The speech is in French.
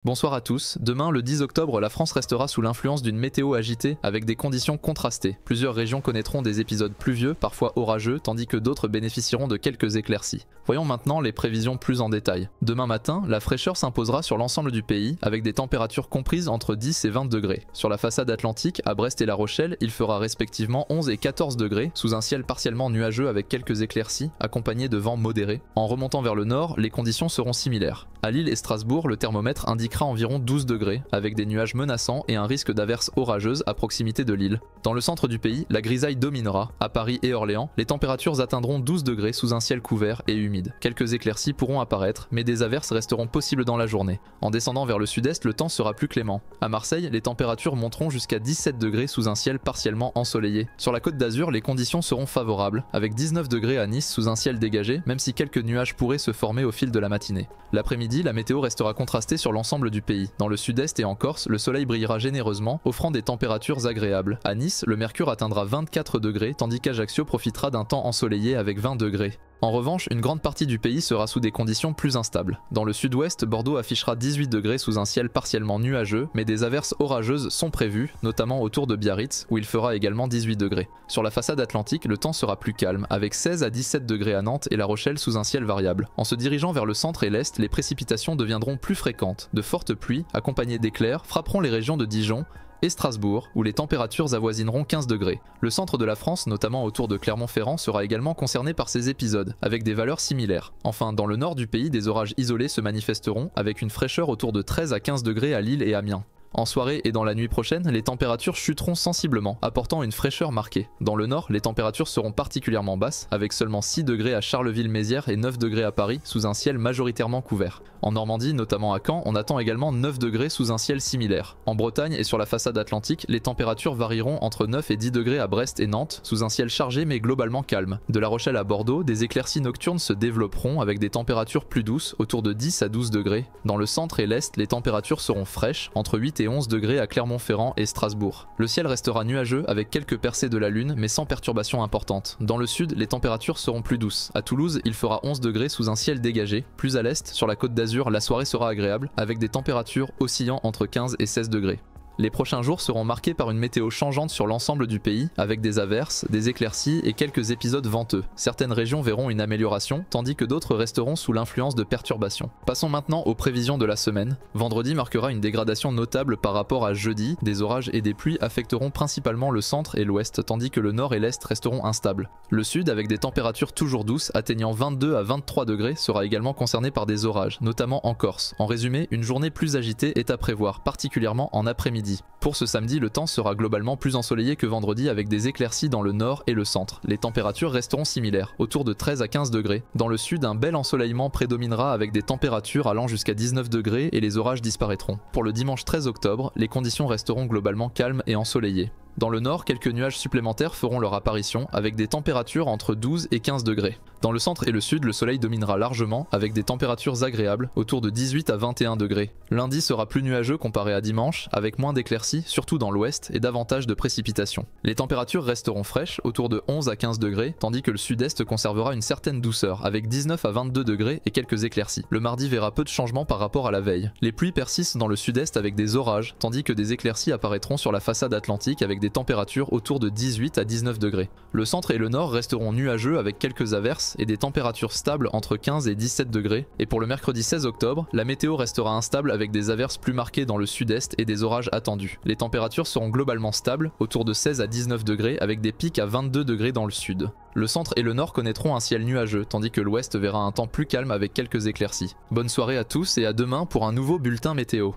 Bonsoir à tous. Demain, le 10 octobre, la France restera sous l'influence d'une météo agitée avec des conditions contrastées. Plusieurs régions connaîtront des épisodes pluvieux, parfois orageux, tandis que d'autres bénéficieront de quelques éclaircies. Voyons maintenant les prévisions plus en détail. Demain matin, la fraîcheur s'imposera sur l'ensemble du pays avec des températures comprises entre 10 et 20 degrés. Sur la façade atlantique, à Brest et La Rochelle, il fera respectivement 11 et 14 degrés, sous un ciel partiellement nuageux avec quelques éclaircies, accompagnées de vents modérés. En remontant vers le nord, les conditions seront similaires. À Lille et Strasbourg, le thermomètre indiquera environ 12 degrés, avec des nuages menaçants et un risque d'averses orageuses à proximité de l'île. Dans le centre du pays, la grisaille dominera. À Paris et Orléans, les températures atteindront 12 degrés sous un ciel couvert et humide. Quelques éclaircies pourront apparaître, mais des averses resteront possibles dans la journée. En descendant vers le sud-est, le temps sera plus clément. À Marseille, les températures monteront jusqu'à 17 degrés sous un ciel partiellement ensoleillé. Sur la côte d'Azur, les conditions seront favorables, avec 19 degrés à Nice sous un ciel dégagé, même si quelques nuages pourraient se former au fil de la matinée. L'après-midi, la météo restera contrastée sur l'ensemble du pays. Dans le sud-est et en Corse, le soleil brillera généreusement, offrant des températures agréables. À Nice, le mercure atteindra 24 degrés, tandis qu'Ajaccio profitera d'un temps ensoleillé avec 20 degrés. En revanche, une grande partie du pays sera sous des conditions plus instables. Dans le sud-ouest, Bordeaux affichera 18 degrés sous un ciel partiellement nuageux, mais des averses orageuses sont prévues, notamment autour de Biarritz, où il fera également 18 degrés. Sur la façade atlantique, le temps sera plus calme, avec 16 à 17 degrés à Nantes et La Rochelle sous un ciel variable. En se dirigeant vers le centre et l'est, les précipitations deviendront plus fréquentes. De fortes pluies, accompagnées d'éclairs, frapperont les régions de Dijon et Strasbourg, où les températures avoisineront 15 degrés. Le centre de la France, notamment autour de Clermont-Ferrand, sera également concerné par ces épisodes, avec des valeurs similaires. Enfin, dans le nord du pays, des orages isolés se manifesteront, avec une fraîcheur autour de 13 à 15 degrés à Lille et Amiens. En soirée et dans la nuit prochaine, les températures chuteront sensiblement, apportant une fraîcheur marquée. Dans le nord, les températures seront particulièrement basses, avec seulement 6 degrés à Charleville-Mézières et 9 degrés à Paris, sous un ciel majoritairement couvert. En Normandie, notamment à Caen, on attend également 9 degrés sous un ciel similaire. En Bretagne et sur la façade atlantique, les températures varieront entre 9 et 10 degrés à Brest et Nantes, sous un ciel chargé mais globalement calme. De La Rochelle à Bordeaux, des éclaircies nocturnes se développeront avec des températures plus douces, autour de 10 à 12 degrés. Dans le centre et l'est, les températures seront fraîches, entre 8 et 11 degrés à Clermont-Ferrand et Strasbourg. Le ciel restera nuageux avec quelques percées de la lune mais sans perturbations importantes. Dans le sud, les températures seront plus douces. À Toulouse, il fera 11 degrés sous un ciel dégagé. Plus à l'est, sur la côte d'Azur, la soirée sera agréable avec des températures oscillant entre 15 et 16 degrés. Les prochains jours seront marqués par une météo changeante sur l'ensemble du pays, avec des averses, des éclaircies et quelques épisodes venteux. Certaines régions verront une amélioration, tandis que d'autres resteront sous l'influence de perturbations. Passons maintenant aux prévisions de la semaine. Vendredi marquera une dégradation notable par rapport à jeudi. Des orages et des pluies affecteront principalement le centre et l'ouest, tandis que le nord et l'est resteront instables. Le sud, avec des températures toujours douces, atteignant 22 à 23 degrés, sera également concerné par des orages, notamment en Corse. En résumé, une journée plus agitée est à prévoir, particulièrement en après-midi. Pour ce samedi, le temps sera globalement plus ensoleillé que vendredi avec des éclaircies dans le nord et le centre. Les températures resteront similaires, autour de 13 à 15 degrés. Dans le sud, un bel ensoleillement prédominera avec des températures allant jusqu'à 19 degrés et les orages disparaîtront. Pour le dimanche 13 octobre, les conditions resteront globalement calmes et ensoleillées. Dans le nord, quelques nuages supplémentaires feront leur apparition avec des températures entre 12 et 15 degrés. Dans le centre et le sud, le soleil dominera largement avec des températures agréables autour de 18 à 21 degrés. Lundi sera plus nuageux comparé à dimanche avec moins d'éclaircies, surtout dans l'ouest, et davantage de précipitations. Les températures resteront fraîches autour de 11 à 15 degrés, tandis que le sud-est conservera une certaine douceur avec 19 à 22 degrés et quelques éclaircies. Le mardi verra peu de changements par rapport à la veille. Les pluies persistent dans le sud-est avec des orages, tandis que des éclaircies apparaîtront sur la façade atlantique avec des températures autour de 18 à 19 degrés. Le centre et le nord resteront nuageux avec quelques averses et des températures stables entre 15 et 17 degrés. Et pour le mercredi 16 octobre, la météo restera instable avec des averses plus marquées dans le sud-est et des orages attendus. Les températures seront globalement stables, autour de 16 à 19 degrés avec des pics à 22 degrés dans le sud. Le centre et le nord connaîtront un ciel nuageux, tandis que l'ouest verra un temps plus calme avec quelques éclaircies. Bonne soirée à tous et à demain pour un nouveau bulletin météo.